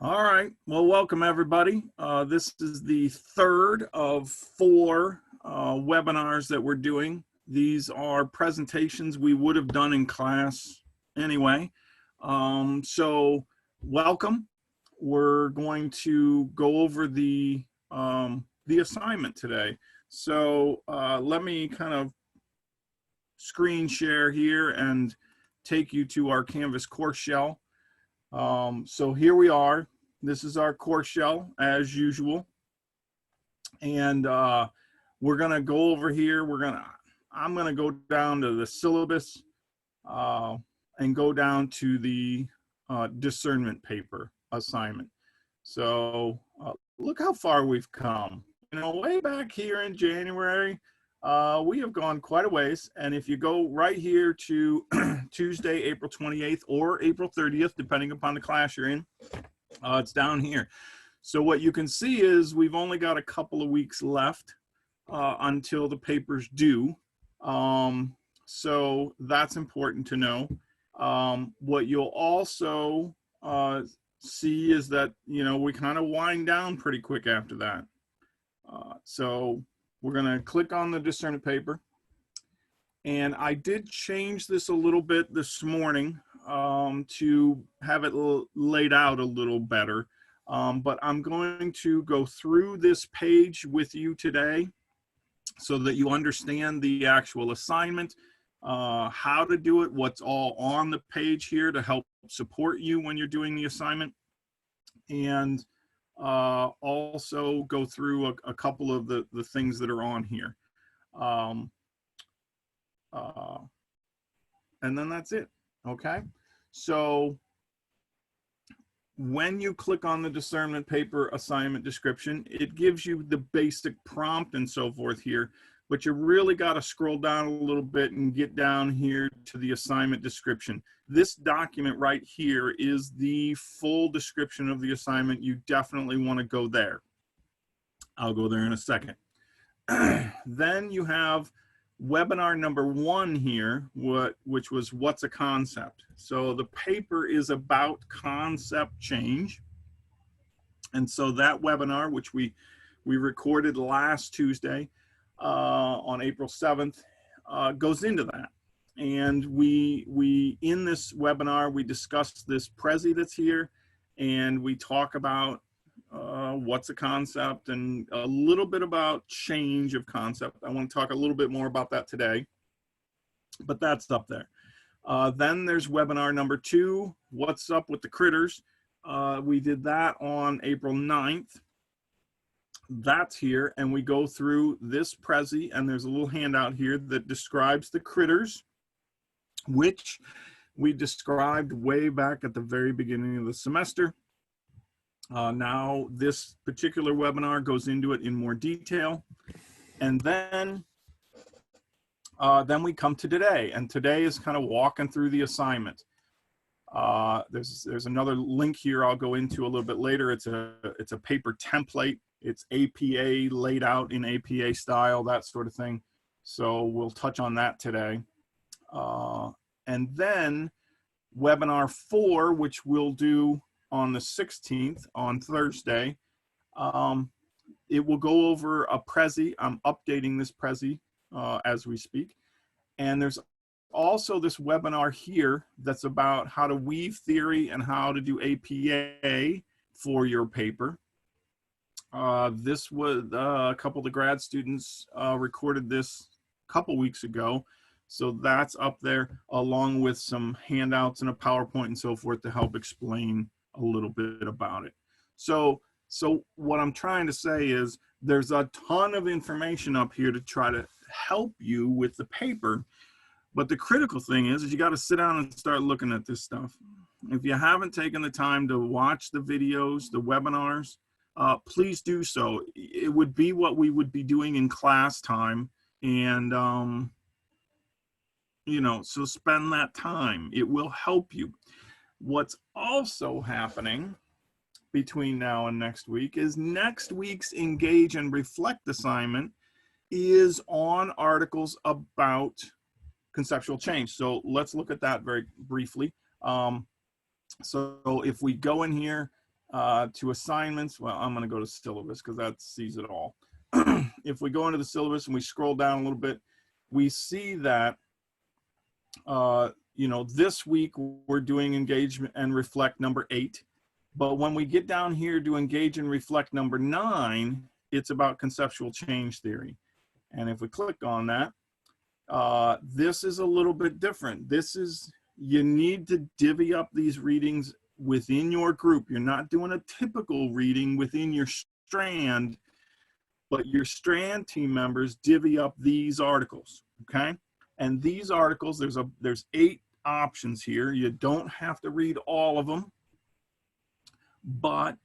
All right. Well, welcome everybody. This is the third of four webinars that we're doing. These are presentations we would have done in class anyway. So welcome. We're going to go over the assignment today. So let me kind of screen share here and take you to our Canvas course shell. So here we are. This is our course shell as usual. And we're going to go over here. I'm going to go down to the syllabus and go down to the discernment paper assignment. So look how far we've come. You know, way back here in January, we have gone quite a ways. And if you go right here to Tuesday, April 28th or April 30th, depending upon the class you're in, it's down here. So what you can see is we've only got a couple of weeks left until the paper's due. So that's important to know. What you'll also see is that, you know, we kind of wind down pretty quick after that. So we're going to click on the discernment paper. And I did change this a little bit this morning to have it laid out a little better. But I'm going to go through this page with you today so that you understand the actual assignment, how to do it, what's all on the page here to help support you when you're doing the assignment. And also go through a couple of the things that are on here. And then that's it, okay? So when you click on the discernment paper assignment description, it gives you the basic prompt and so forth here, but you really got to scroll down a little bit and get down here to the assignment description. This document right here is the full description of the assignment. You definitely want to go there. I'll go there in a second. Then you have webinar number 1 here, which was what's a concept. So the paper is about concept change. And so that webinar, which we recorded last Tuesday on April 7th, goes into that. And we in this webinar, we discussed this Prezi that's here, and we talk about what's a concept and a little bit about change of concept. I want to talk a little bit more about that today, but that's up there. Then there's webinar number 2, what's up with the critters. We did that on April 9th. That's here, and we go through this Prezi, and there's a little handout here that describes the critters, which we described way back at the very beginning of the semester. Now this particular webinar goes into it in more detail. And then we come to today, and today is kind of walking through the assignment. There's another link here I'll go into a little bit later. It's a paper template. It's APA laid out in APA style, that sort of thing. So we'll touch on that today. And then webinar 4, which we'll do on the 16th, on Thursday, it will go over a Prezi. I'm updating this Prezi as we speak. And there's also this webinar here that's about how to weave theory and how to do APA for your paper. This was a couple of the grad students recorded this a couple weeks ago. So that's up there along with some handouts and a PowerPoint and so forth to help explain a little bit about it. So what I'm trying to say is there's a ton of information up here to try to help you with the paper. But the critical thing is you got to sit down and start looking at this stuff. If you haven't taken the time to watch the videos, the webinars, please do so. It would be what we would be doing in class time. And, you know, so spend that time. It will help you. What's also happening between now and next week is next week's Engage and Reflect assignment is on articles about conceptual change. So let's look at that very briefly. So if we go in here to assignments. Well, I'm going to go to syllabus because that sees it all. If we go into the syllabus and we scroll down a little bit, we see that, you know, this week we're doing engagement and reflect number 8. But when we get down here to engage and reflect number 9, it's about conceptual change theory. And if we click on that, this is a little bit different. This is, you need to divvy up these readings within your group. You're not doing a typical reading within your strand, but your strand team members divvy up these articles, okay? And these articles, there's 8 options here. You don't have to read all of them, but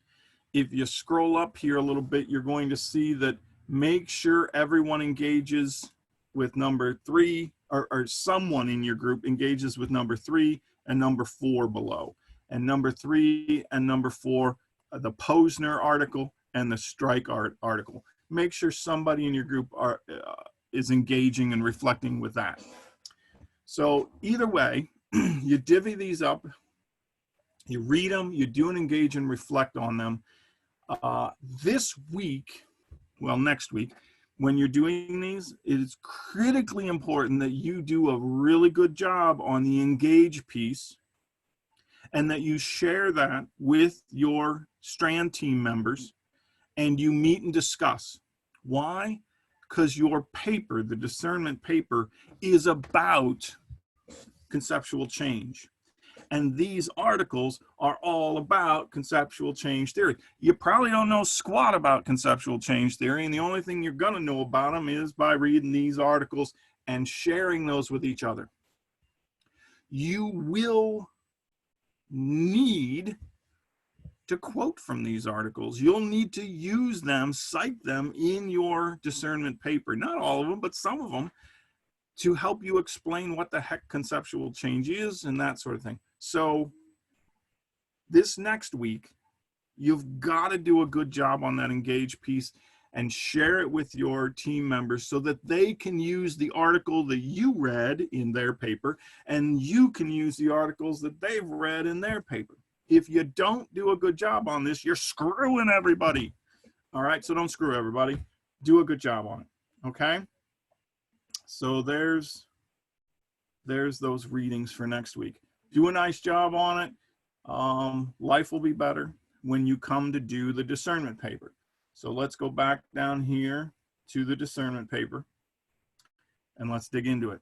if you scroll up here a little bit, you're going to see that make sure everyone engages with number 3, or someone in your group engages with number 3 and number 4 below. And number 3 and number 4, the Posner article and the Strike article. Make sure somebody in your group is engaging and reflecting with that. So either way, you divvy these up, you read them, you do an engage and reflect on them. This week, well, next week, when you're doing these, it is critically important that you do a really good job on the engage piece and that you share that with your strand team members and you meet and discuss. Why? Because your paper, the discernment paper, is about conceptual change. And these articles are all about conceptual change theory. You probably don't know squat about conceptual change theory, and the only thing you're going to know about them is by reading these articles and sharing those with each other. You will need to quote from these articles. You'll need to use them, cite them in your discernment paper. Not all of them, but some of them, to help you explain what the heck conceptual change is and that sort of thing. So this next week, you've got to do a good job on that engage piece and share it with your team members so that they can use the article that you read in their paper and you can use the articles that they've read in their paper. If you don't do a good job on this, you're screwing everybody. All right, so don't screw everybody. Do a good job on it, okay? So there's those readings for next week. Do a nice job on it. Life will be better when you come to do the discernment paper. So let's go back down here to the discernment paper and let's dig into it.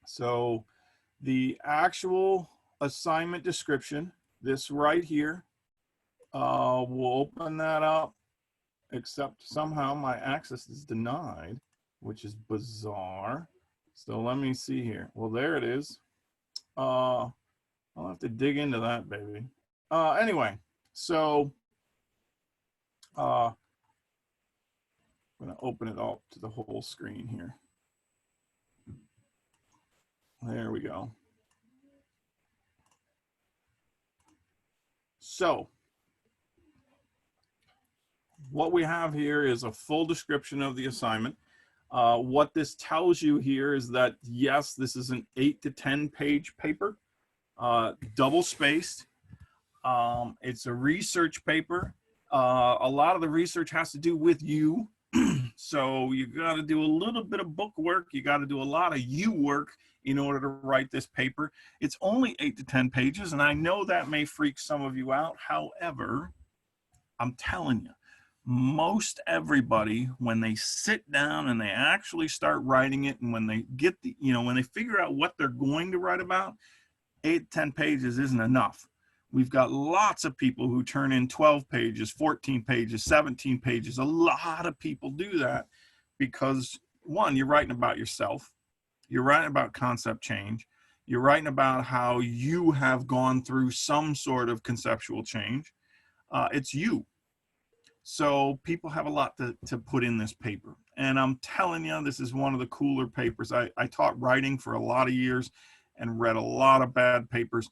So the actual assignment description, this right here, we'll open that up, except somehow my access is denied, which is bizarre. So let me see here. Well, there it is. I'll have to dig into that, baby. Anyway, so I'm going to open it up to the whole screen here. There we go. So what we have here is a full description of the assignment. What this tells you here is that, yes, this is an 8 to 10 page paper, double spaced. It's a research paper. A lot of the research has to do with you. So you got to do a little bit of book work. You got to do a lot of you work in order to write this paper. It's only 8 to 10 pages, and I know that may freak some of you out. However, I'm telling you, most everybody, when they sit down and they actually start writing it, and when they get the, when they figure out what they're going to write about, 8 to 10 pages isn't enough. We've got lots of people who turn in 12 pages, 14 pages, 17 pages. A lot of people do that because, one, you're writing about yourself. You're writing about concept change. You're writing about how you have gone through some sort of conceptual change. It's you. So people have a lot to put in this paper. And I'm telling you, this is one of the cooler papers. I taught writing for a lot of years and read a lot of bad papers.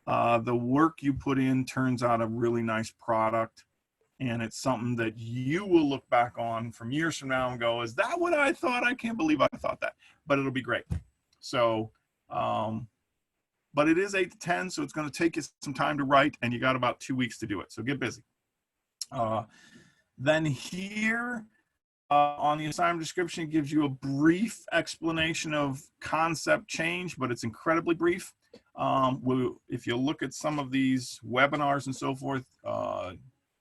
The work you put in turns out a really nice product, and it's something that you will look back on from years from now and go, is that what I thought? I can't believe I thought that, but it'll be great. So but it is 8 to 10, so it's going to take you some time to write, and you got about 2 weeks to do it. So get busy. Then here on the assignment description, it gives you a brief explanation of concept change, but it's incredibly brief. If you look at some of these webinars and so forth,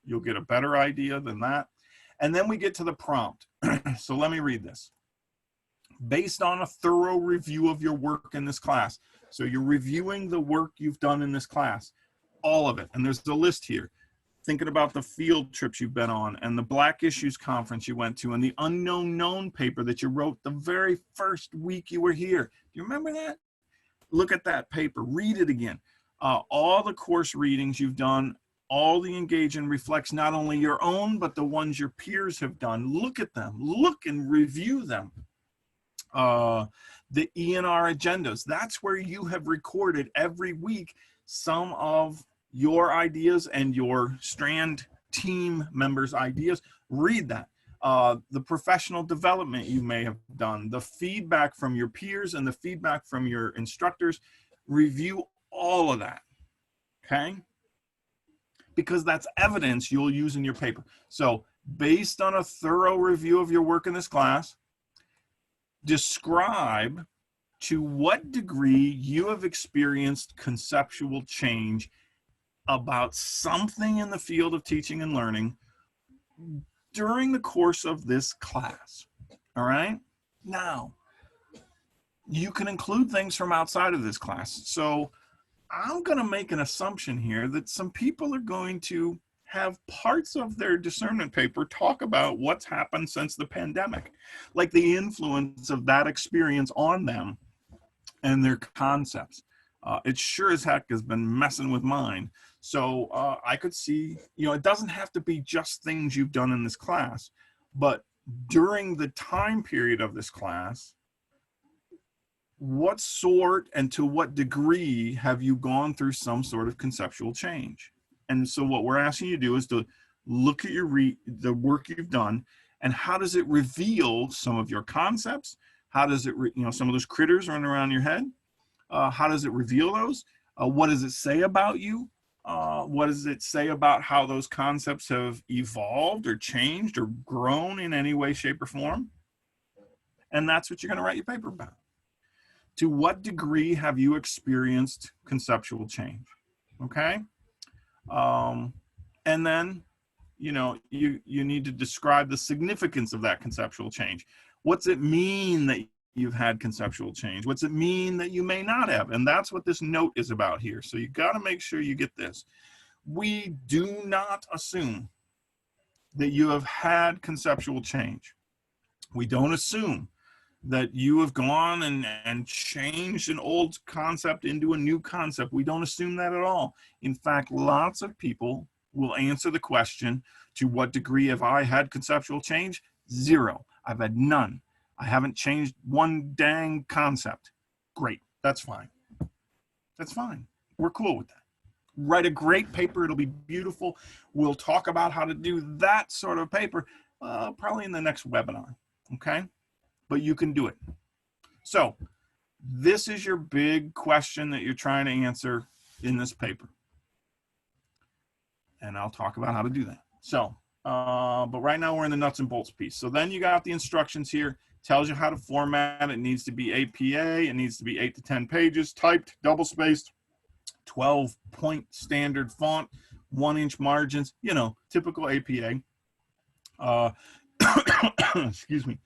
you'll get a better idea than that. And then we get to the prompt. So let me read this. Based on a thorough review of your work in this class. So you're reviewing the work you've done in this class, all of it. And there's a list here. Thinking about the field trips you've been on and the Black Issues Conference you went to and the Unknown Known paper that you wrote the very first week you were here. Do you remember that? Look at that paper, read it again. All the course readings you've done, all the engage and reflects not only your own, but the ones your peers have done. Look at them, look and review them. The E&R agendas, that's where you have recorded every week some of your ideas and your Strand team members' ideas. Read that. The professional development you may have done, the feedback from your peers and the feedback from your instructors, review all of that, okay? Because that's evidence you'll use in your paper. So based on a thorough review of your work in this class, describe to what degree you have experienced conceptual change about something in the field of teaching and learning during the course of this class. All right? Now, you can include things from outside of this class. So I'm going to make an assumption here that some people are going to have parts of their discernment paper talk about what's happened since the pandemic, like the influence of that experience on them and their concepts. It sure as heck has been messing with mine. So I could see, you know, it doesn't have to be just things you've done in this class, but during the time period of this class, what sort and to what degree have you gone through some sort of conceptual change? And so what we're asking you to do is to look at the work you've done, and how does it reveal some of your concepts? How does it, some of those critters running around your head? How does it reveal those? What does it say about you? What does it say about how those concepts have evolved or changed or grown in any way, shape, or form? And that's what you're going to write your paper about. To what degree have you experienced conceptual change? Okay? And then, you need to describe the significance of that conceptual change. What's it mean that you've had conceptual change? What's it mean that you may not have? And that's what this note is about here. So you got to make sure you get this. We do not assume that you have had conceptual change. We don't assume that you have gone and changed an old concept into a new concept. We don't assume that at all. In fact, lots of people will answer the question, to what degree have I had conceptual change? 0. I've had none. I haven't changed one dang concept. Great, that's fine. That's fine. We're cool with that. Write a great paper, it'll be beautiful. We'll talk about how to do that sort of paper probably in the next webinar, okay? But you can do it. So this is your big question that you're trying to answer in this paper. And I'll talk about how to do that. So, but right now we're in the nuts and bolts piece. So then you got the instructions here. Tells you how to format. It needs to be APA. It needs to be 8 to 10 pages, typed, double-spaced, 12-point standard font, 1-inch margins, typical APA. Excuse me.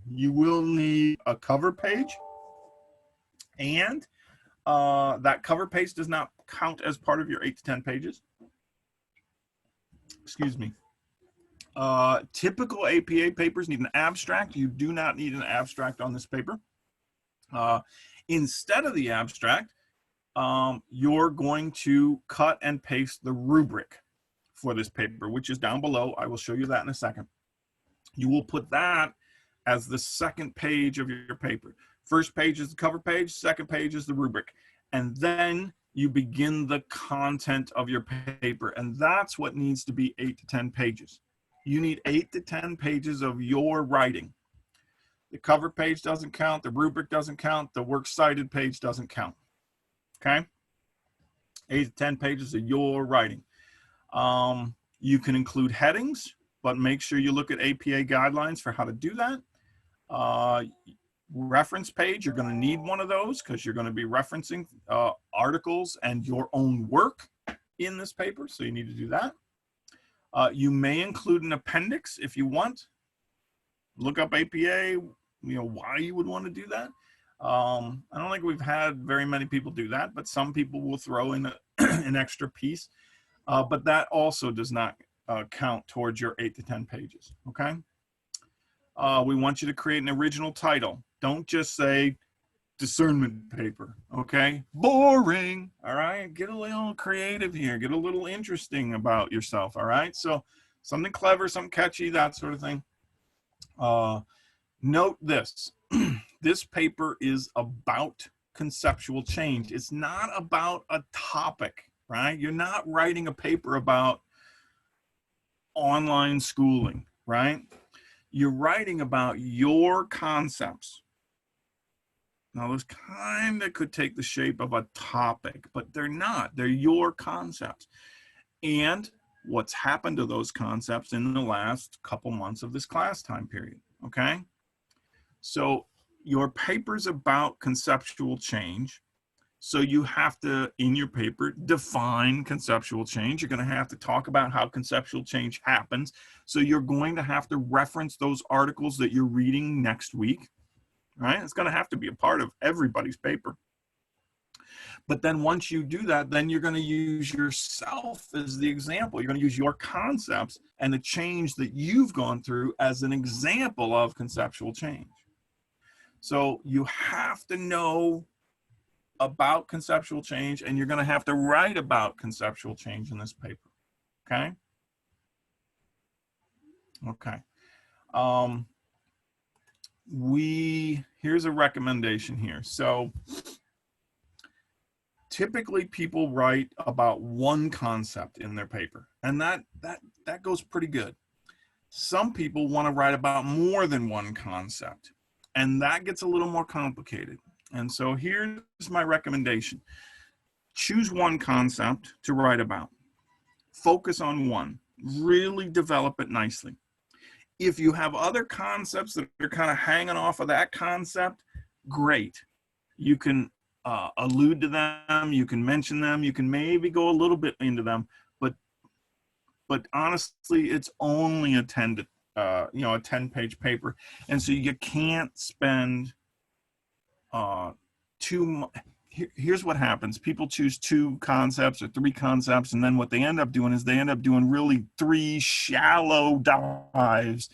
You will need a cover page, and that cover page does not count as part of your 8 to 10 pages. Excuse me. Typical APA papers need an abstract. You do not need an abstract on this paper. Instead of the abstract, you're going to cut and paste the rubric for this paper, which is down below. I will show you that in a second. You will put that as the second page of your paper. First page is the cover page, second page is the rubric. And then you begin the content of your paper. And that's what needs to be 8 to 10 pages. You need 8 to 10 pages of your writing. The cover page doesn't count, the rubric doesn't count, the works cited page doesn't count. Okay. 8 to 10 pages of your writing. You can include headings, but make sure you look at APA guidelines for how to do that. Reference page, you're going to need one of those because you're going to be referencing articles and your own work in this paper, so you need to do that. You may include an appendix if you want. Look up APA, why you would want to do that. I don't think we've had very many people do that, but some people will throw in an extra piece. But that also does not count towards your 8 to 10 pages, okay? We want you to create an original title. Don't just say discernment paper, okay? Boring, all right? Get a little creative here. Get a little interesting about yourself, all right? So something clever, something catchy, that sort of thing. Note this. This paper is about conceptual change. It's not about a topic, right? You're not writing a paper about online schooling, right? You're writing about your concepts. Now, those kind of could take the shape of a topic, but they're not. They're your concepts. And what's happened to those concepts in the last couple months of this class time period, okay? So your paper's about conceptual change. So you have to, in your paper, define conceptual change. You're going to have to talk about how conceptual change happens. So you're going to have to reference those articles that you're reading next week, right? It's going to have to be a part of everybody's paper. But then once you do that, then you're going to use yourself as the example. You're going to use your concepts and the change that you've gone through as an example of conceptual change. So you have to know about conceptual change, and you're going to have to write about conceptual change in this paper, okay? Okay. Here's a recommendation here. So typically people write about one concept in their paper, and that goes pretty good. Some people want to write about more than one concept, and that gets a little more complicated. And so here's my recommendation. Choose one concept to write about. Focus on one. Really develop it nicely. If you have other concepts that are kind of hanging off of that concept, great. You can allude to them. You can mention them. You can maybe go a little bit into them. But honestly, it's only a 10-page paper. And so you can't spend here's what happens. People choose 2 concepts or 3 concepts, and then what they end up doing is they end up doing really 3 shallow dives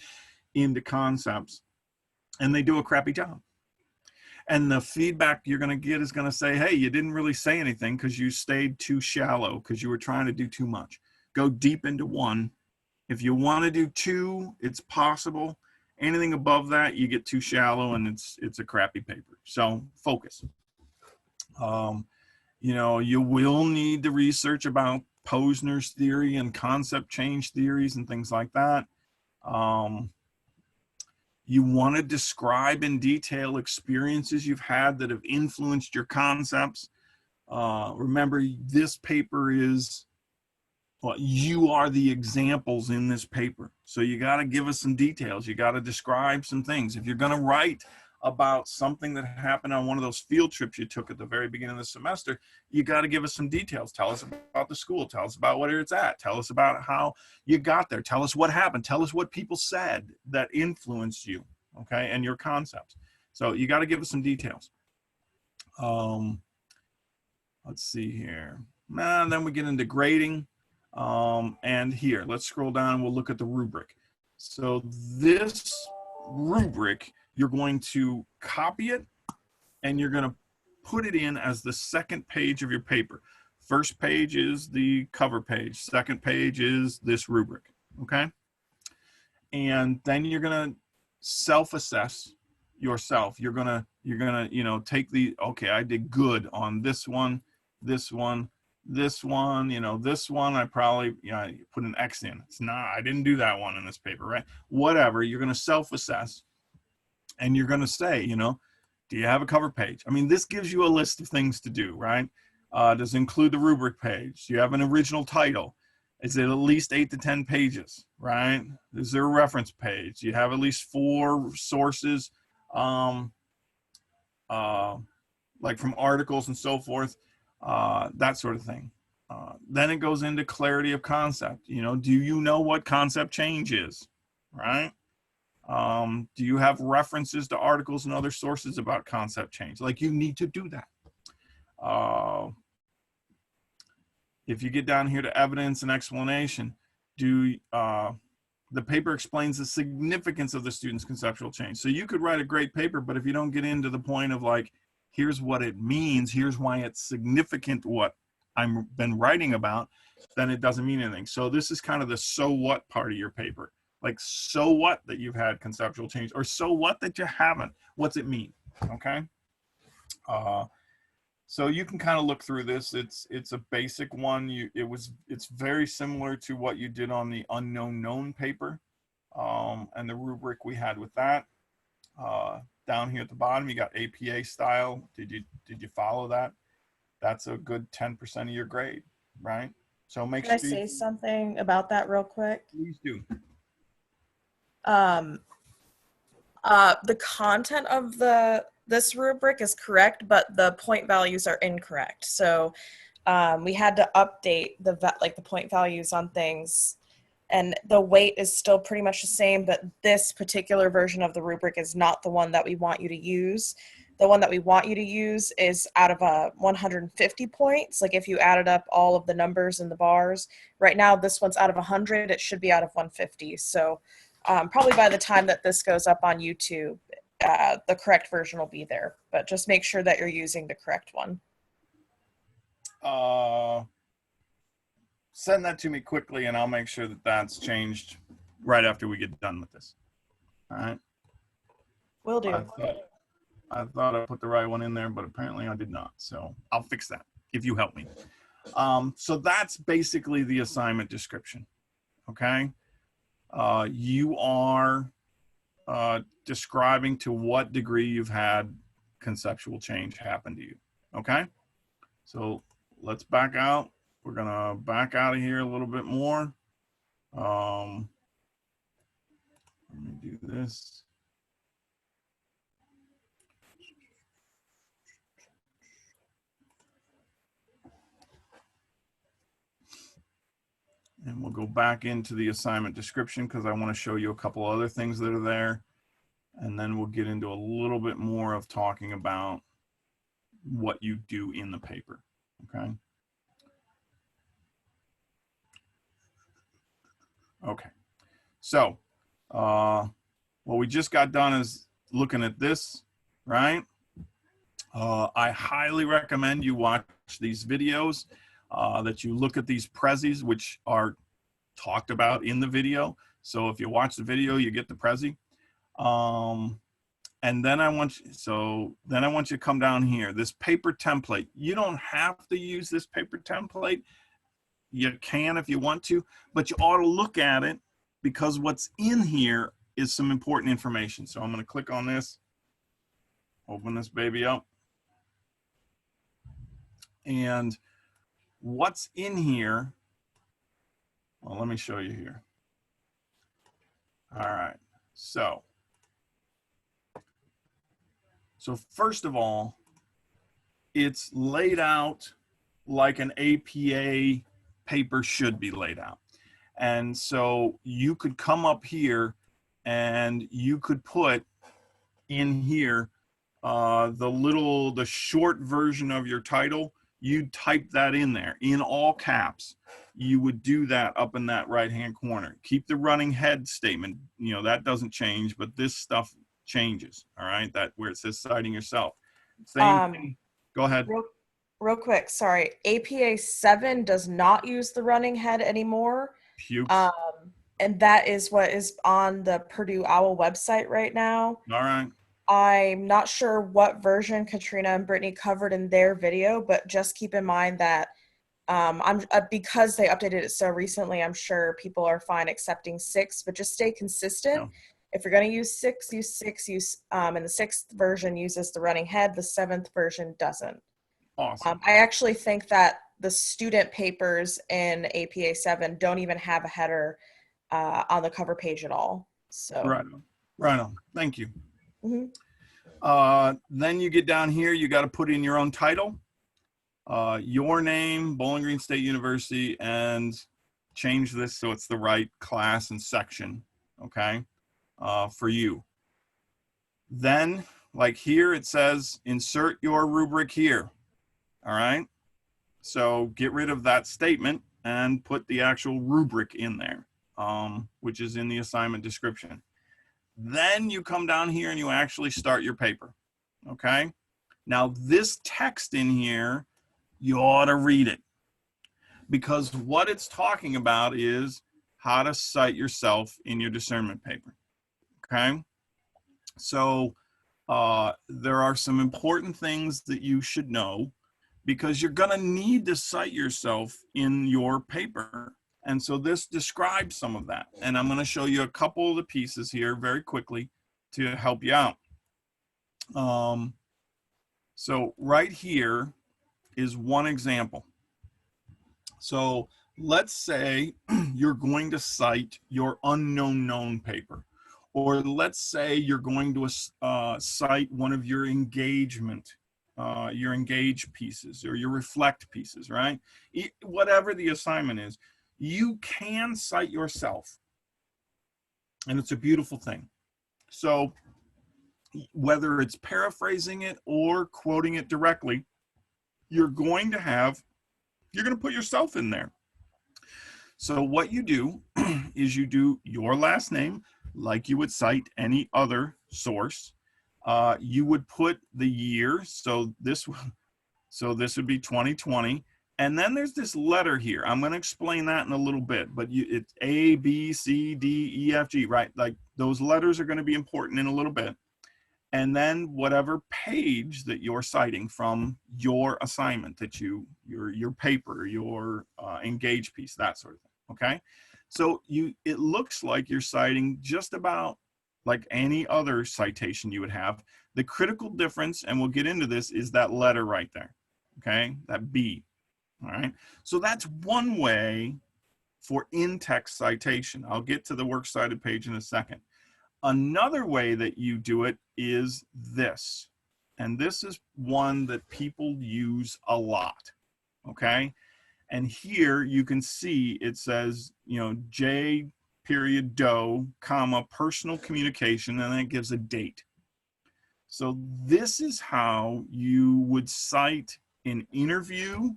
into concepts, and they do a crappy job. And the feedback you're going to get is going to say, hey, you didn't really say anything because you stayed too shallow, because you were trying to do too much. Go deep into one. If you want to do 2, it's possible. Anything above that, you get too shallow, and it's a crappy paper. So focus. You will need to research about Posner's theory and concept change theories and things like that. You want to describe in detail experiences you've had that have influenced your concepts. Remember, this paper is, well, you are the examples in this paper. So you got to give us some details. You got to describe some things. If you're going to write about something that happened on one of those field trips you took at the very beginning of the semester, you got to give us some details. Tell us about the school. Tell us about where it's at. Tell us about how you got there. Tell us what happened. Tell us what people said that influenced you, okay, and your concepts. So you got to give us some details. Let's see here. Then we get into grading. And here, let's scroll down and we'll look at the rubric. So this rubric, you're going to copy it and you're going to put it in as the second page of your paper. First page is the cover page. Second page is this rubric, okay? And then you're going to self-assess yourself. You're going to, take okay, I did good on this one, this one, this one, this one, I probably, put an X in. It's not, I didn't do that one in this paper, right? Whatever, you're going to self-assess and you're going to say, do you have a cover page? I mean, this gives you a list of things to do, right? Does it include the rubric page? Do you have an original title? Is it at least 8 to 10 pages, right? Is there a reference page? Do you have at least 4 sources, like from articles and so forth, that sort of thing. Then it goes into clarity of concept. You know, do you know what concept change is, right? Do you have references to articles and other sources about concept change? Like, you need to do that. If you get down here to evidence and explanation, the paper explains the significance of the student's conceptual change. So you could write a great paper, but if you don't get into the point of like, here's what it means, here's why it's significant, what I've been writing about, then it doesn't mean anything. So this is kind of the so what part of your paper. Like, so what that you've had conceptual change, or so what that you haven't? What's it mean? Okay. So you can kind of look through this. It's a basic one. It's very similar to what you did on the unknown known paper, and the rubric we had with that. Down here at the bottom, you got APA style. Did you follow that? That's a good 10% of your grade, right? So make sure. Can I say something about that real quick? Please do. The content of this rubric is correct, but the point values are incorrect. So we had to update the point values on things, and the weight is still pretty much the same, but this particular version of the rubric is not the one that we want you to use. The one that we want you to use is out of 150 points. Like, if you added up all of the numbers in the bars, right now this one's out of 100, it should be out of 150. So probably by the time that this goes up on YouTube, the correct version will be there, but just make sure that you're using the correct one. Send that to me quickly, and I'll make sure that that's changed right after we get done with this. All right. Will do. I thought I put the right one in there, but apparently I did not. So I'll fix that if you help me. So that's basically the assignment description. Okay. You are describing to what degree you've had conceptual change happen to you. Okay. So let's back out. We're going to back out of here a little bit more. Let me do this. And we'll go back into the assignment description because I want to show you a couple other things that are there. And then we'll get into a little bit more of talking about what you do in the paper. Okay. Okay. So what we just got done is looking at this, right? I highly recommend you watch these videos, that you look at these prezzies, which are talked about in the video. So if you watch the video, you get the prezzie. And then I want you to come down here, this paper template. You don't have to use this paper template. You can if you want to, but you ought to look at it because what's in here is some important information. So I'm going to click on this, open this baby up. And what's in here, well, let me show you here. All right, so first of all, it's laid out like an APA paper should be laid out. And so you could come up here and you could put in here the short version of your title. You'd type that in there in all caps. You would do that up in that right hand corner. Keep the running head statement, you know, that doesn't change, but this stuff changes. All right, that where it says citing yourself. Same thing. Go ahead. Real quick, sorry. APA 7 does not use the running head anymore. And that is what is on the Purdue OWL website right now. All right. I'm not sure what version Katrina and Brittany covered in their video, but just keep in mind that because they updated it so recently, I'm sure people are fine accepting 6, but just stay consistent. No. If you're going to use 6, and the 6th version uses the running head, the 7th version doesn't. Awesome. I actually think that the student papers in APA 7 don't even have a header on the cover page at all. So, Right on. Right on. Thank you. mhm. Then you get down here, you got to put in your own title, your name, Bowling Green State University, and change this so it's the right class and section, okay, for you. Then, like here, it says insert your rubric here, all right? So get rid of that statement and put the actual rubric in there, which is in the assignment description. Then you come down here and you actually start your paper, okay? Now this text in here, you ought to read it, because what it's talking about is how to cite yourself in your discernment paper, okay? So there are some important things that you should know, because you're going to need to cite yourself in your paper. And so this describes some of that. And I'm going to show you a couple of the pieces here very quickly to help you out. So right here is one example. So let's say you're going to cite your unknown known paper, or let's say you're going to cite one of your engagement, your engage pieces or your reflect pieces, right? Whatever the assignment is, you can cite yourself, and it's a beautiful thing. So whether it's paraphrasing it or quoting it directly, you're going to put yourself in there. So what you do is you do your last name like you would cite any other source. You would put the year, so this would be 2020, and then there's this letter here. I'm going to explain that in a little bit, but it's A, B, C, D, E, F, G, right? Like those letters are going to be important in a little bit. And then whatever page that you're citing from your assignment, that your paper, your engage piece, that sort of thing. Okay, so it looks like you're citing just about like any other citation you would have. The critical difference, and we'll get into this, is that letter right there. Okay, that B. All right, so that's one way for in-text citation. I'll get to the works cited page in a second. Another way that you do it is this, and this is one that people use a lot, okay? And here you can see it says, J period Doe, comma, personal communication, and then it gives a date. So this is how you would cite an interview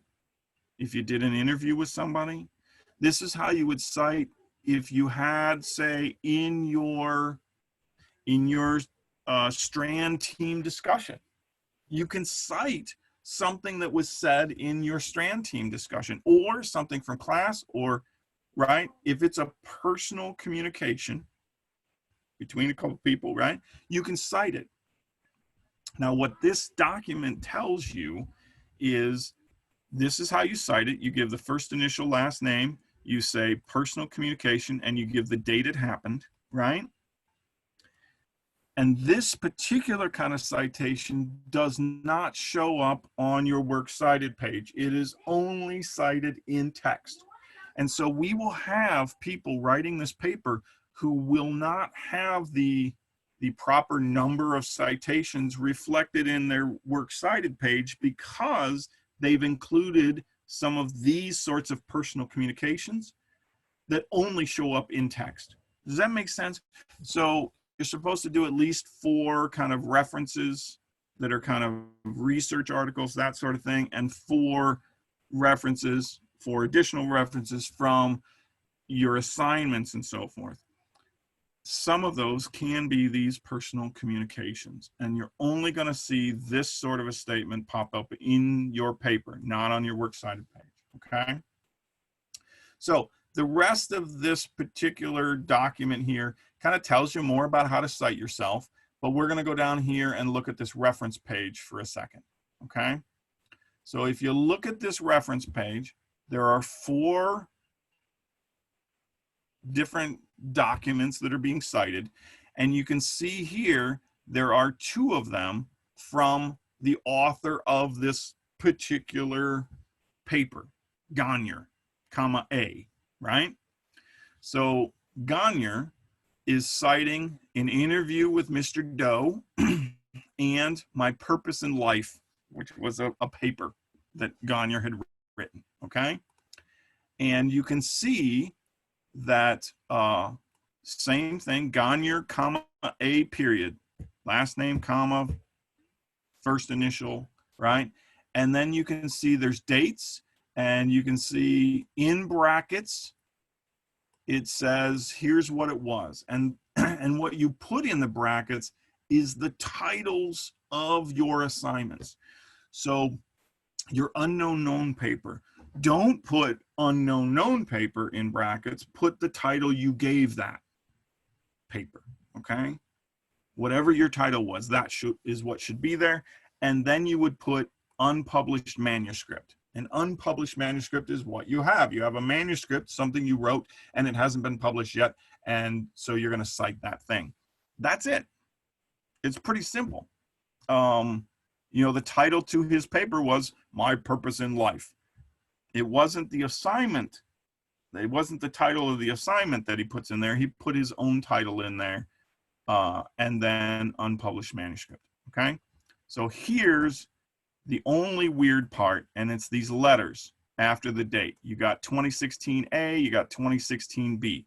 if you did an interview with somebody. This is how you would cite if you had, say, in your strand team discussion. You can cite something that was said in your strand team discussion, or something from class, or right, if it's a personal communication between a couple people, right, you can cite it. Now what this document tells you is this is how you cite it. You give the first initial last name, you say personal communication, and you give the date it happened, right? And this particular kind of citation does not show up on your works cited page. It is only cited in text. And so we will have people writing this paper who will not have the proper number of citations reflected in their works cited page, because they've included some of these sorts of personal communications that only show up in text. Does that make sense? So you're supposed to do at least 4 kind of references that are kind of research articles, that sort of thing, and 4 additional references from your assignments and so forth. Some of those can be these personal communications, and you're only going to see this sort of a statement pop up in your paper, not on your works cited page, okay? So the rest of this particular document here kind of tells you more about how to cite yourself, but we're going to go down here and look at this reference page for a second, okay? So if you look at this reference page, there are 4 different documents that are being cited, and you can see here there are 2 of them from the author of this particular paper, Gagne, comma A, right? So Gagne is citing an interview with Mr. Doe and My Purpose in Life, which was a paper that Gagne had written, okay? And you can see that same thing, Gagne, comma, A period, last name, comma, first initial, right? And then you can see there's dates, and you can see in brackets, it says, here's what it was. And what you put in the brackets is the titles of your assignments. So your unknown known paper, don't put unknown known paper in brackets, put the title you gave that paper, okay? Whatever your title was, that is what should be there. And then you would put unpublished manuscript. An unpublished manuscript is what you have. You have a manuscript, something you wrote, and it hasn't been published yet, and so you're going to cite that thing. That's it. It's pretty simple. You know, the title to his paper was My Purpose in Life. It wasn't the assignment. It wasn't the title of the assignment that he puts in there. He put his own title in there, and then unpublished manuscript, okay? So here's the only weird part, and it's these letters after the date. You got 2016A, you got 2016B.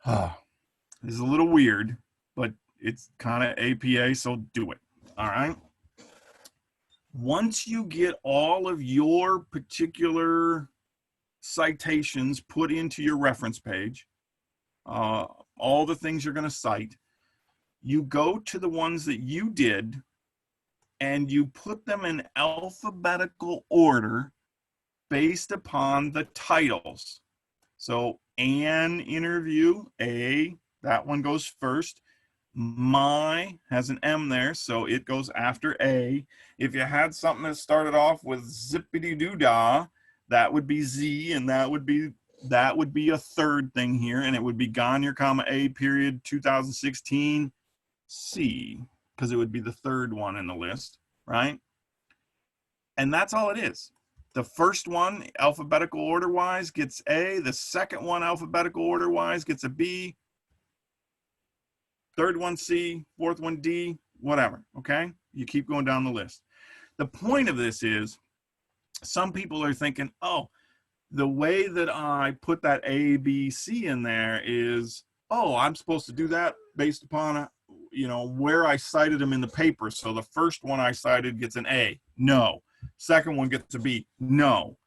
This is a little weird, but it's kind of APA, so do it, all right? Once you get all of your particular citations put into your reference page, all the things you're going to cite, you go to the ones that you did, and you put them in alphabetical order based upon the titles. So an interview, A, that one goes first. My has an M there, so it goes after A. If you had something that started off with zippity-doo-dah, that would be Z, and that would be a third thing here, and it would be Gagne, comma, A period 2016 C, because it would be the third one in the list, right? And that's all it is. The first one, alphabetical order-wise, gets A. The second one, alphabetical order-wise, gets a B. Third one, C. Fourth one, D. Whatever, okay? You keep going down the list. The point of this is, some people are thinking, oh, the way that I put that A, B, C in there is, oh, I'm supposed to do that based upon, you know, where I cited them in the paper. So the first one I cited gets an A. No. Second one gets a B. No.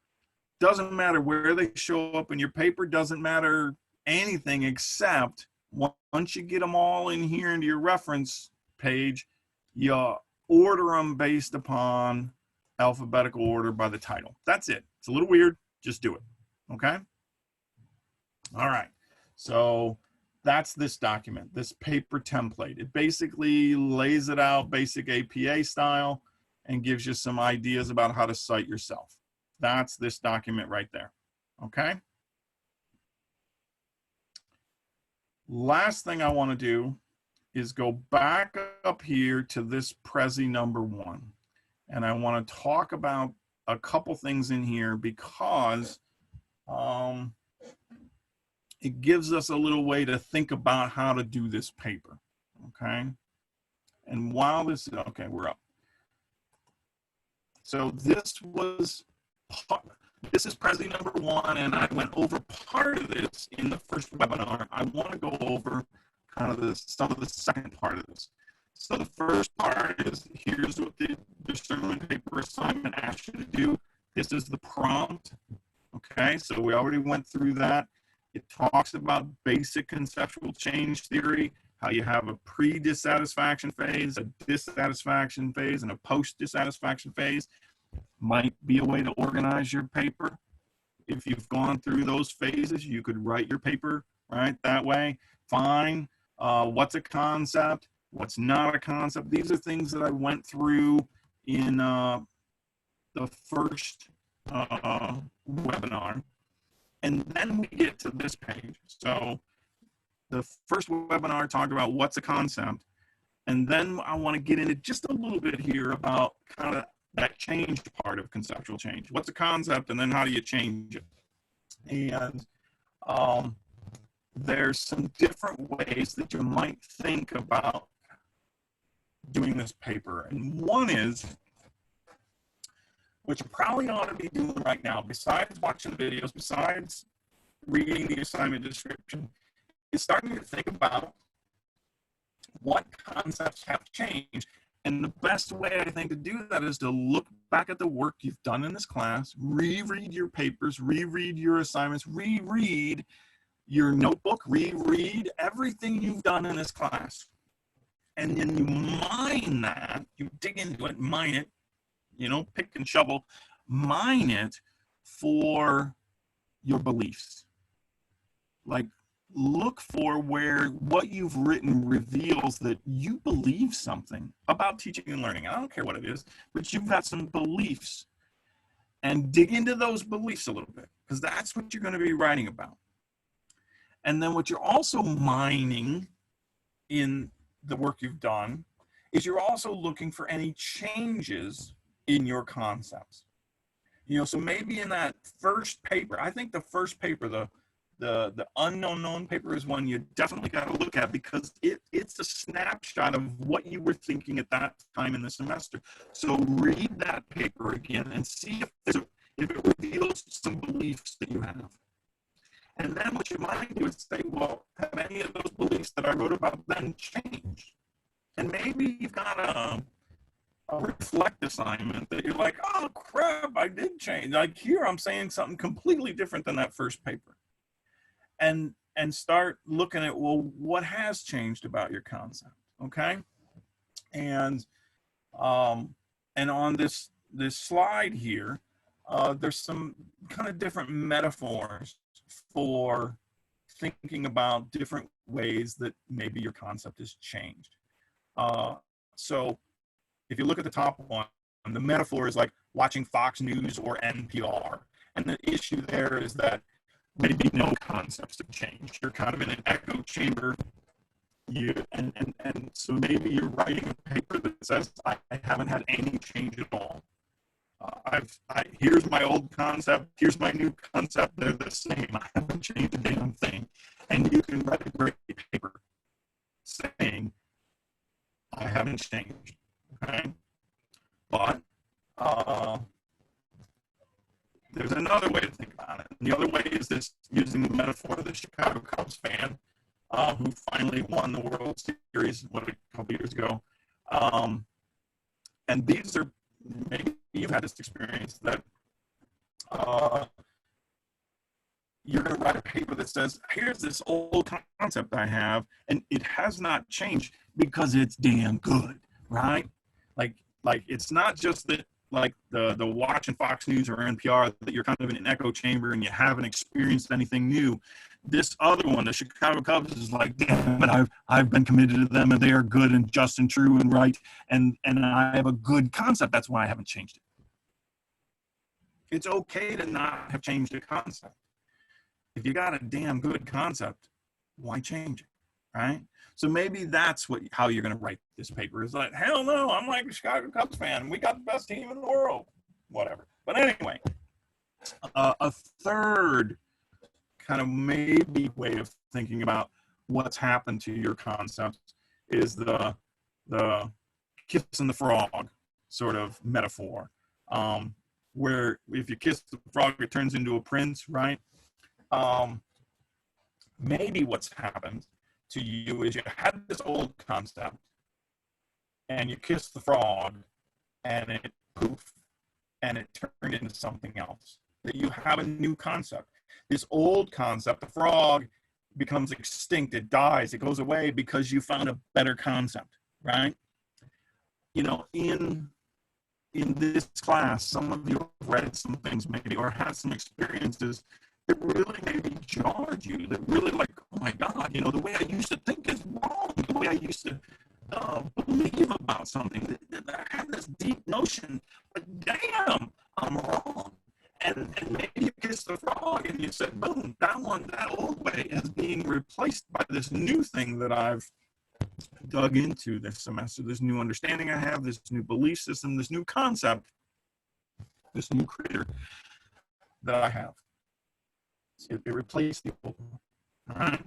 Doesn't matter where they show up in your paper. Doesn't matter anything except once you get them all in here into your reference page, you order them based upon alphabetical order by the title. That's it. It's a little weird. Just do it. Okay? All right. So that's this document, this paper template. It basically lays it out basic APA style and gives you some ideas about how to cite yourself. That's this document right there. Okay? Last thing I want to do is go back up here to this Prezi number 1. And I want to talk about a couple things in here because it gives us a little way to think about how to do this paper, okay? And while this, okay, we're up. So this is Prezi number 1, and I went over part of this in the first webinar. I want to go over kind of some of the second part of this. So the first part is, here's what the discernment paper assignment asks you to do. This is the prompt, okay? So we already went through that. It talks about basic conceptual change theory, how you have a pre-dissatisfaction phase, a dissatisfaction phase, and a post-dissatisfaction phase. Might be a way to organize your paper. If you've gone through those phases, you could write your paper, right, that way. Fine. What's a concept? What's not a concept? These are things that I went through in the first webinar. And then we get to this page. So the first webinar talked about what's a concept. And then I want to get into just a little bit here about kind of that change part of conceptual change. What's a concept, and then how do you change it? And there's some different ways that you might think about doing this paper. And one is, what you probably ought to be doing right now, besides watching the videos, besides reading the assignment description, is starting to think about what concepts have changed. And the best way, I think, to do that is to look back at the work you've done in this class, reread your papers, reread your assignments, reread your notebook, reread everything you've done in this class. And then you mine that, you dig into it, mine it, you know, pick and shovel, mine it for your beliefs. Like, look for where what you've written reveals that you believe something about teaching and learning. I don't care what it is, but you've got some beliefs. And dig into those beliefs a little bit, because that's what you're going to be writing about. And then what you're also mining in the work you've done is you're also looking for any changes in your concepts. You know, so maybe in that first paper, I think the first paper, the unknown known paper, is one you definitely got to look at, because it's a snapshot of what you were thinking at that time in the semester. So read that paper again and see if it reveals some beliefs that you have. And then what you might do is say, well, have any of those beliefs that I wrote about then changed? And maybe you've got a reflect assignment that you're like, oh crap, I did change. Like, here I'm saying something completely different than that first paper. And start looking at, well, what has changed about your concept, okay? And on this slide here, there's some kind of different metaphors for thinking about different ways that maybe your concept has changed. So if you look at the top one, the metaphor is like watching Fox News or NPR. And the issue there is that maybe no concepts have changed. You're kind of in an echo chamber. And so maybe you're writing a paper that says, I haven't had any change at all. Here's my old concept, here's my new concept, they're the same. I haven't changed a damn thing. And you can write a great paper saying, I haven't changed, okay? But there's another way to think about it. And the other way is this, using the metaphor of the Chicago Cubs fan who finally won the World Series, a couple years ago. And these are, maybe you've had this experience that you're going to write a paper that says, here's this old concept I have, and it has not changed because it's damn good, right? Like it's not just that, like the watching Fox News or NPR, that you're kind of in an echo chamber and you haven't experienced anything new. This other one, the Chicago Cubs, is like, damn it, I've been committed to them, and they are good and just and true and right, and I have a good concept. That's why I haven't changed it. It's okay to not have changed a concept. If you got a damn good concept, why change it, right? So maybe that's how you're going to write this paper. Is like, hell no, I'm like a Chicago Cubs fan. We got the best team in the world, whatever. But anyway, a third kind of maybe way of thinking about what's happened to your concept is the kissing the frog sort of metaphor, where if you kiss the frog, it turns into a prince, right? Maybe what's happened to you is you had this old concept and you kissed the frog and it poof, and it turned into something else. That you have a new concept. This old concept, the frog, becomes extinct, it dies, it goes away because you found a better concept, right? You know, in this class, some of you have read some things maybe, or had some experiences that really maybe jarred you, that really like, oh my God, you know, the way I used to think is wrong, the way I used to believe about something, that I have this deep notion, but damn, I'm wrong. And maybe you kissed the frog and you said, boom, that old way is being replaced by this new thing that I've dug into this semester, this new understanding I have, this new belief system, this new concept. this new critter that I have. It replaced the old one. All right.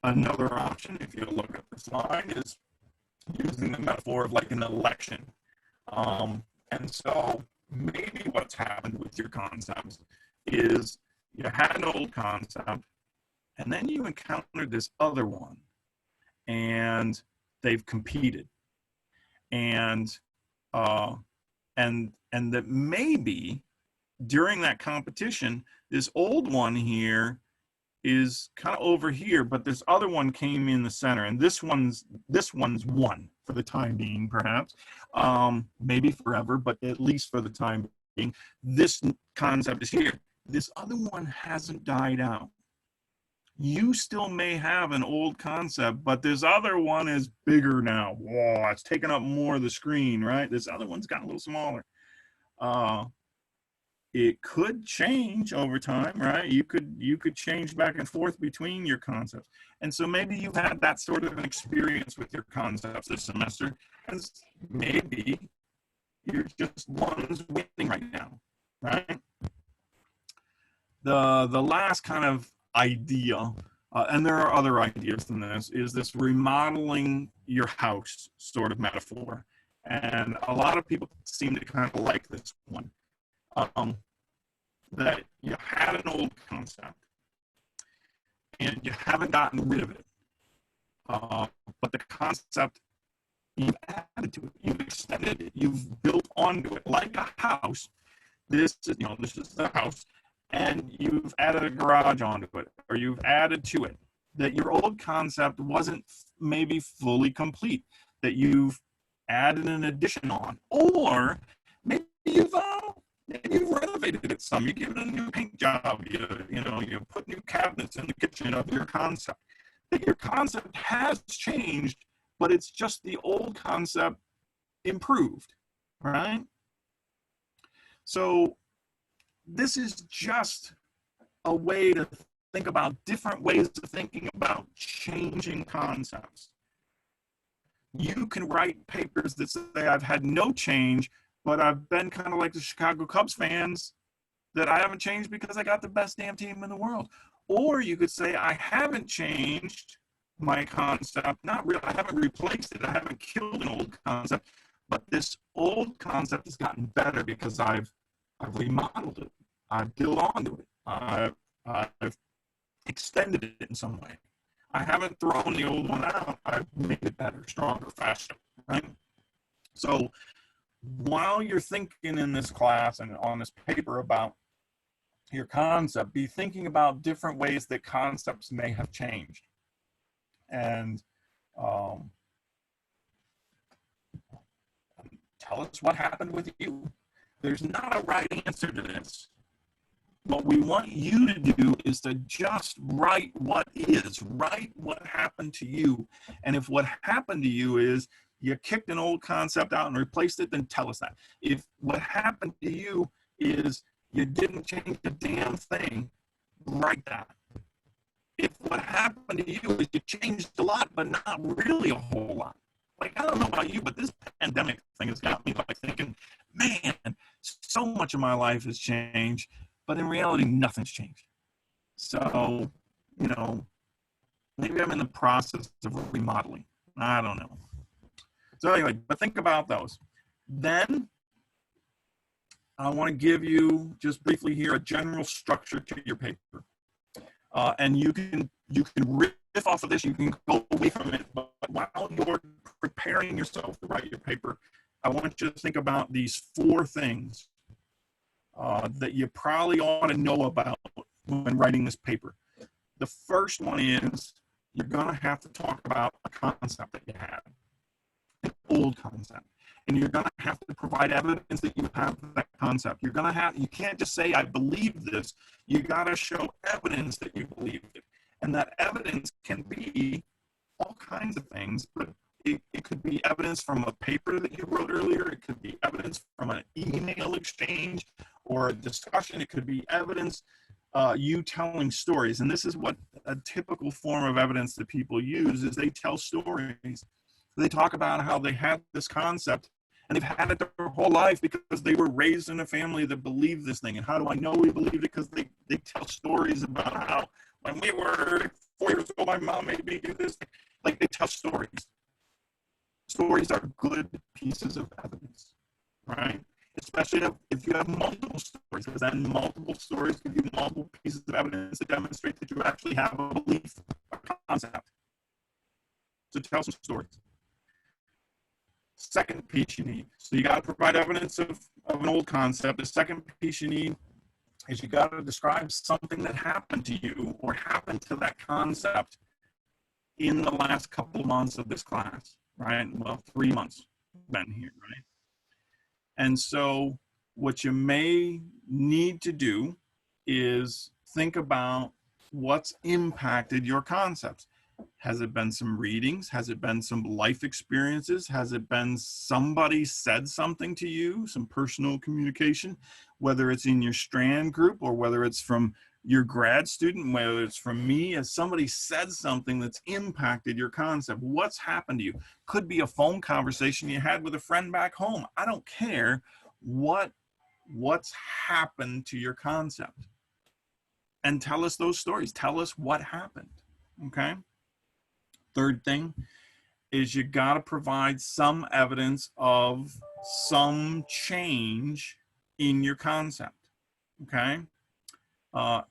Another option, if you look at this line, is using the metaphor of like an election. And so maybe what's happened with your concepts is you had an old concept, and then you encountered this other one, and they've competed, and that maybe during that competition, this old one here is kind of over here, but this other one came in the center, and this one's won for the time being, perhaps, maybe forever, but at least for the time being. This concept is here. This other one hasn't died out. You still may have an old concept, but this other one is bigger now. Whoa, it's taking up more of the screen, right? This other one's got a little smaller. It could change over time, right? You could change back and forth between your concepts. And so maybe you've had that sort of an experience with your concepts this semester, and maybe you're just one's winning right now, right? The last kind of idea, and there are other ideas than this, is this remodeling your house sort of metaphor. And a lot of people seem to kind of like this one. That you had an old concept and you haven't gotten rid of it, but the concept, you've added to it, you've extended it, you've built onto it like a house. This is the house, and you've added a garage onto it, or you've added to it. That your old concept wasn't maybe fully complete, that you've added an addition on, or maybe you've renovated it some. You give it a new paint job. You put new cabinets in the kitchen of your concept. That your concept has changed, but it's just the old concept improved, right? So this is just a way to think about different ways of thinking about changing concepts. You can write papers that say I've had no change, but I've been kind of like the Chicago Cubs fans, that I haven't changed because I got the best damn team in the world. Or you could say I haven't changed my concept, not really, I haven't replaced it, I haven't killed an old concept, but this old concept has gotten better because I've remodeled it, I've built onto it, I've extended it in some way. I haven't thrown the old one out, I've made it better, stronger, faster, right? So while you're thinking in this class and on this paper about your concept, be thinking about different ways that concepts may have changed. And tell us what happened with you. There's not a right answer to this. What we want you to do is to just write what is, write what happened to you. And if what happened to you is you kicked an old concept out and replaced it, then tell us that. If what happened to you is you didn't change a damn thing, write that. If what happened to you is you changed a lot, but not really a whole lot. Like, I don't know about you, but this pandemic thing has got me like thinking, man, so much of my life has changed, but in reality, nothing's changed. So, maybe I'm in the process of remodeling. I don't know. So anyway, but think about those. Then I want to give you just briefly here a general structure to your paper. And you can riff off of this, you can go away from it, but while you're preparing yourself to write your paper, I want you to think about these 4 things that you probably ought to know about when writing this paper. The first one is you're going to have to talk about a concept that you have, an old concept. And you're going to have to provide evidence that you have that concept. You can't just say, I believe this. You got to show evidence that you believe it. And that evidence can be all kinds of things, but it could be evidence from a paper that you wrote earlier. It could be evidence from an email exchange or a discussion. It could be evidence, you telling stories. And this is what a typical form of evidence that people use is they tell stories. They talk about how they had this concept And they've had it their whole life because they were raised in a family that believed this thing. And how do I know we believed it? Because they tell stories about how when we were 4 years old, my mom made me do this. Like, they tell stories. Stories are good pieces of evidence, right? Especially if you have multiple stories, because then multiple stories give you multiple pieces of evidence to demonstrate that you actually have a belief, a concept. So tell some stories. Second piece you need. So you got to provide evidence of an old concept. The second piece you need is you got to describe something that happened to you or happened to that concept in the last couple of months of this class, right? Well, 3 months been here, right? And so what you may need to do is think about what's impacted your concepts. Has it been some readings? Has it been some life experiences? Has it been somebody said something to you, some personal communication, whether it's in your strand group or whether it's from your grad student, whether it's from me, as somebody said something that's impacted your concept? What's happened to you? Could be a phone conversation you had with a friend back home. I don't care what's happened to your concept. And tell us those stories. Tell us what happened, okay? Third thing is you got to provide some evidence of some change in your concept, okay?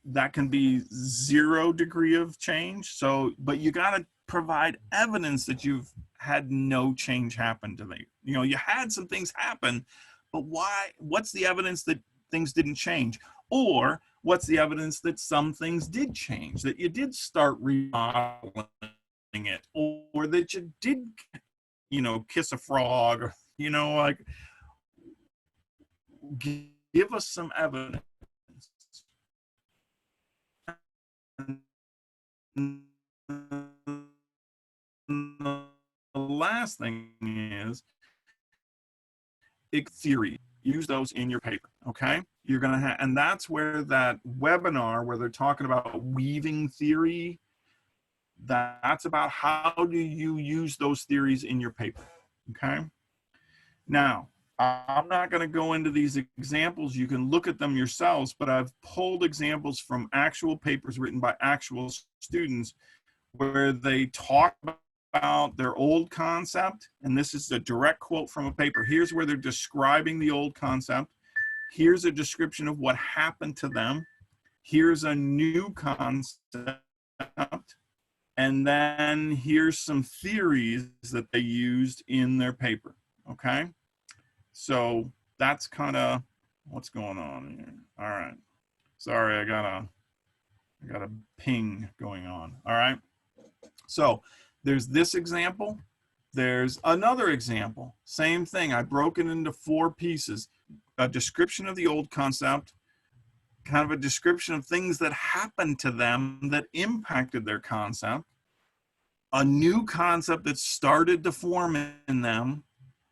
That can be 0 degree of change. So, but you got to provide evidence that you've had no change happen to them. You know, you had some things happen, but why? What's the evidence that things didn't change? Or what's the evidence that some things did change, that you did start remodeling it, or that you did, you know, kiss a frog, or, you know, like, give us some evidence. The last thing is theory. Use those in your paper, okay? You're gonna have, and that's where that webinar where they're talking about weaving theory, that's about how do you use those theories in your paper, okay? Now, I'm not going to go into these examples. You can look at them yourselves, but I've pulled examples from actual papers written by actual students where they talk about their old concept, and this is a direct quote from a paper. Here's where they're describing the old concept. Here's a description of what happened to them. Here's a new concept. And then here's some theories that they used in their paper, okay? So that's kind of what's going on here. All right. Sorry, I got a ping going on. All right. So there's this example. There's another example. Same thing. I broke it into 4 pieces. A description of the old concept, kind of a description of things that happened to them that impacted their concept, a new concept that started to form in them,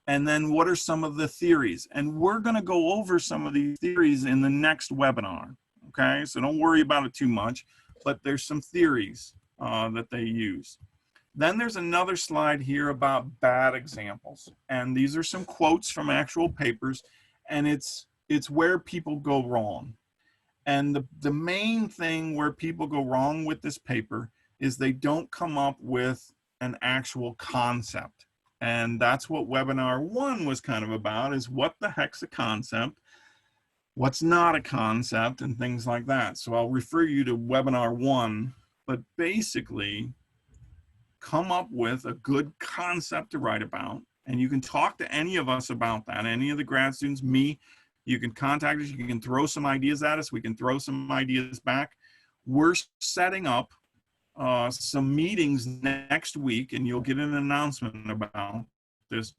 and then what are some of the theories. And we're going to go over some of these theories in the next webinar, okay? So don't worry about it too much, but there's some theories that they use. Then there's another slide here about bad examples. And these are some quotes from actual papers, and it's where people go wrong. And the main thing where people go wrong with this paper is they don't come up with an actual concept. And that's what webinar 1 was kind of about, is what the heck's a concept, what's not a concept, and things like that. So I'll refer you to webinar 1, but basically come up with a good concept to write about. And you can talk to any of us about that, any of the grad students, me. You can contact us, you can throw some ideas at us, we can throw some ideas back. We're setting up some meetings next week, and you'll get an announcement about this,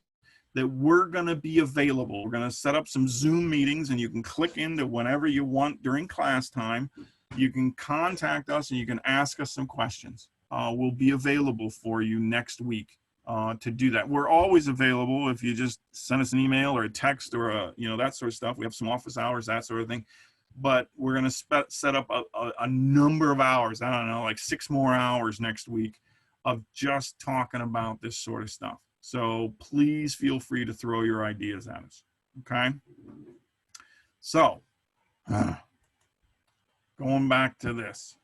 that we're going to be available. We're going to set up some Zoom meetings, and you can click into whenever you want during class time. You can contact us and you can ask us some questions. We'll be available for you next week to do that. We're always available if you just send us an email or a text or that sort of stuff. We have some office hours, that sort of thing. But we're going to set up a number of hours, I don't know, like 6 more hours next week of just talking about this sort of stuff. So please feel free to throw your ideas at us. Okay. So going back to this,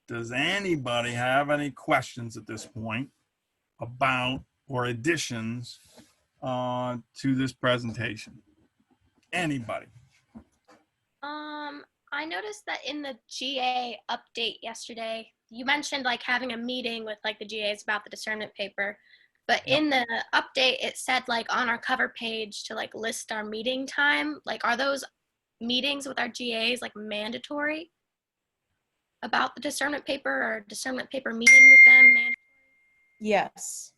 does anybody have any questions at this point about or additions to this presentation? Anybody? I noticed that in the GA update yesterday, you mentioned like having a meeting with like the GAs about the discernment paper, but Yep. in the update it said like on our cover page to like list our meeting time. Like, are those meetings with our GAs like mandatory about the discernment paper, or discernment paper meeting with them mandatory? Yes.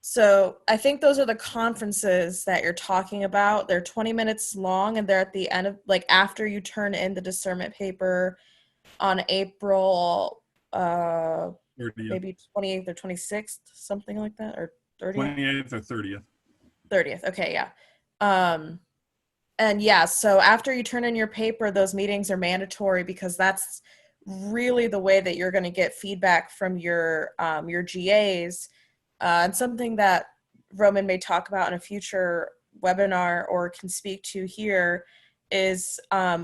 So I think those are the conferences that you're talking about. They're 20 minutes long, and they're at the end of, like, after you turn in the discernment paper on April 30th. maybe 28th or 26th, something like that, or 30th. 28th or 30th. 30th. Okay, yeah. And yeah, so after you turn in your paper, those meetings are mandatory, because that's really the way that you're going to get feedback from your GAs. And something that Roman may talk about in a future webinar or can speak to here is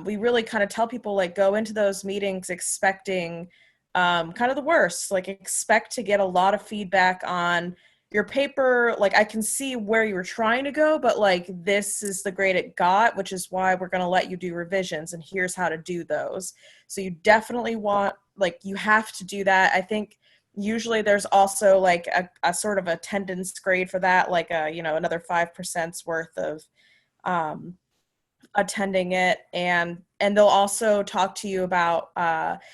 we really kind of tell people, like, go into those meetings expecting kind of the worst. Like, expect to get a lot of feedback on your paper. Like, I can see where you were trying to go, but like, this is the grade it got, which is why we're going to let you do revisions, and here's how to do those. So you definitely want, like, you have to do that. I think usually there's also like a sort of attendance grade for that, like a, you know, another 5% worth of attending it. And they'll also talk to you about,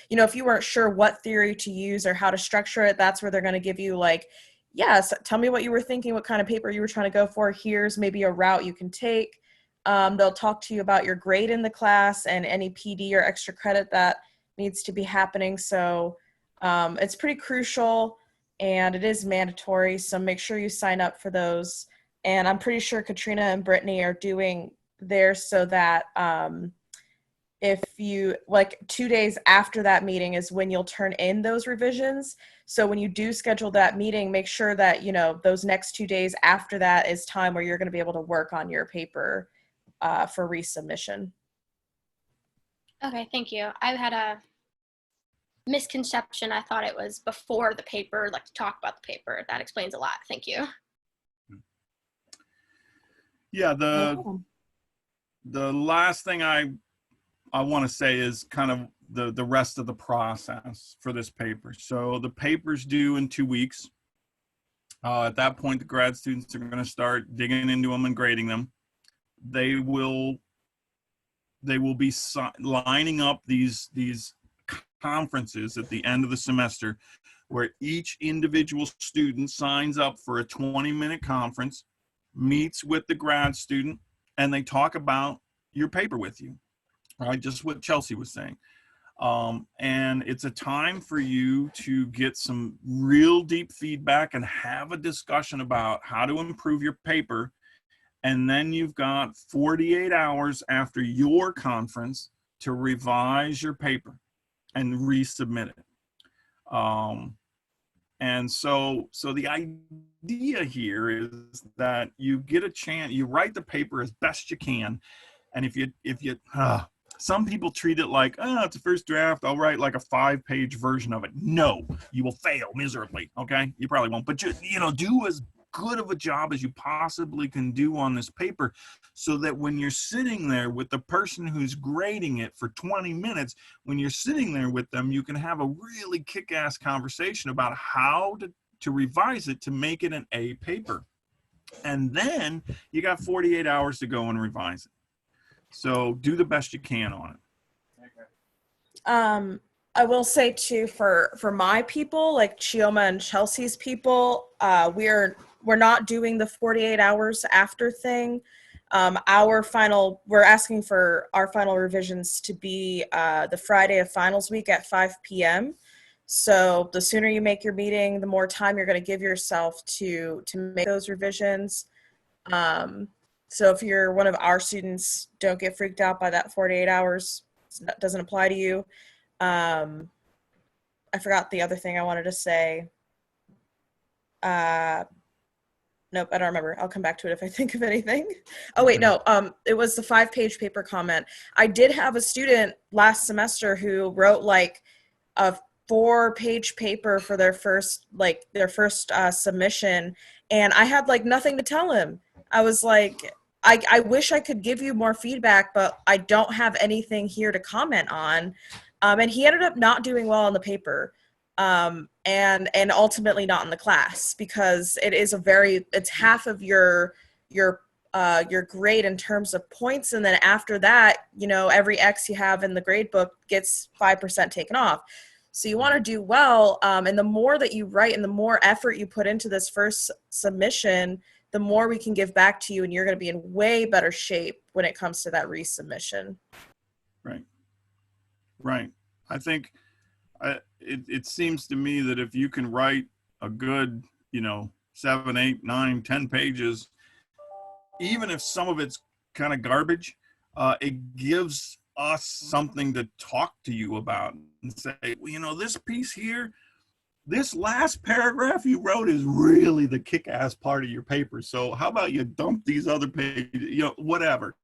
you know, if you weren't sure what theory to use or how to structure it, that's where they're going to give you like, yes, tell me what you were thinking, what kind of paper you were trying to go for. Here's maybe a route you can take. They'll talk to you about your grade in the class and any PD or extra credit that needs to be happening. So it's pretty crucial, and it is mandatory. So make sure you sign up for those. And I'm pretty sure Katrina and Brittany are doing theirs, so that if you, like, 2 days after that meeting is when you'll turn in those revisions. So when you do schedule that meeting, make sure that, you know, those next 2 days after that is time where you're going to be able to work on your paper for resubmission. Okay, thank you. I had a misconception. I thought it was before the paper, like to talk about the paper. That explains a lot. Thank you. Yeah, the last thing I want to say is kind of the rest of the process for this paper. So the paper's due in 2 weeks. At that point, the grad students are going to start digging into them and grading them. They will be lining up these conferences at the end of the semester, where each individual student signs up for a 20-minute conference, meets with the grad student, and they talk about your paper with you. Right, just what Chelsea was saying. And it's a time for you to get some real deep feedback and have a discussion about how to improve your paper. And then you've got 48 hours after your conference to revise your paper and resubmit it. And so the idea here is that you get a chance, you write the paper as best you can. And if you some people treat it like, it's a first draft, I'll write like a 5-page version of it. No, you will fail miserably. Okay, you probably won't, but you know, do as good of a job as you possibly can do on this paper, so that when you're sitting there with the person who's grading it for 20 minutes, when you're sitting there with them, you can have a really kick-ass conversation about how to revise it to make it an A paper. And then you got 48 hours to go and revise it. So do the best you can on it. I will say too, for my people, like Chioma and Chelsea's people, we're not doing the 48 hours after thing. We're asking for our final revisions to be the Friday of finals week at 5 p.m. So the sooner you make your meeting, the more time you're going to give yourself to make those revisions. So if you're one of our students, don't get freaked out by that 48 hours. It doesn't apply to you. I forgot the other thing I wanted to say. Nope, I don't remember. I'll come back to it if I think of anything. Oh wait, no. It was the 5-page paper comment. I did have a student last semester who wrote like a 4-page paper for their first submission, and I had like nothing to tell him. I was like, I wish I could give you more feedback, but I don't have anything here to comment on. And he ended up not doing well on the paper. And ultimately not in the class, because it's half of your grade in terms of points, and then after that, every X you have in the grade book gets 5% taken off. So you want to do well, and the more that you write and the more effort you put into this first submission, the more we can give back to you, and you're going to be in way better shape when it comes to that resubmission. Right. I think it seems to me that if you can write a good, 7, 8, 9, 10 pages, even if some of it's kind of garbage, it gives us something to talk to you about and say, well, this piece here, this last paragraph you wrote is really the kick-ass part of your paper. So how about you dump these other pages, whatever.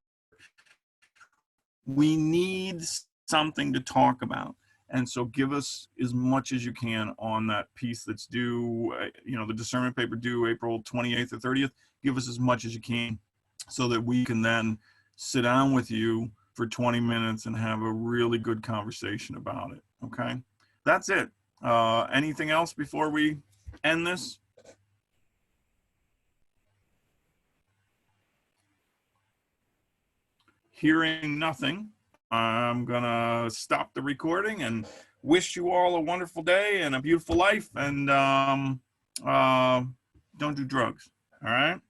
We need something to talk about. And so give us as much as you can on that piece that's due, the discernment paper due April 28th or 30th. Give us as much as you can so that we can then sit down with you for 20 minutes and have a really good conversation about it. Okay, that's it. Anything else before we end this? Hearing nothing, I'm gonna stop the recording and wish you all a wonderful day and a beautiful life, and don't do drugs. All right.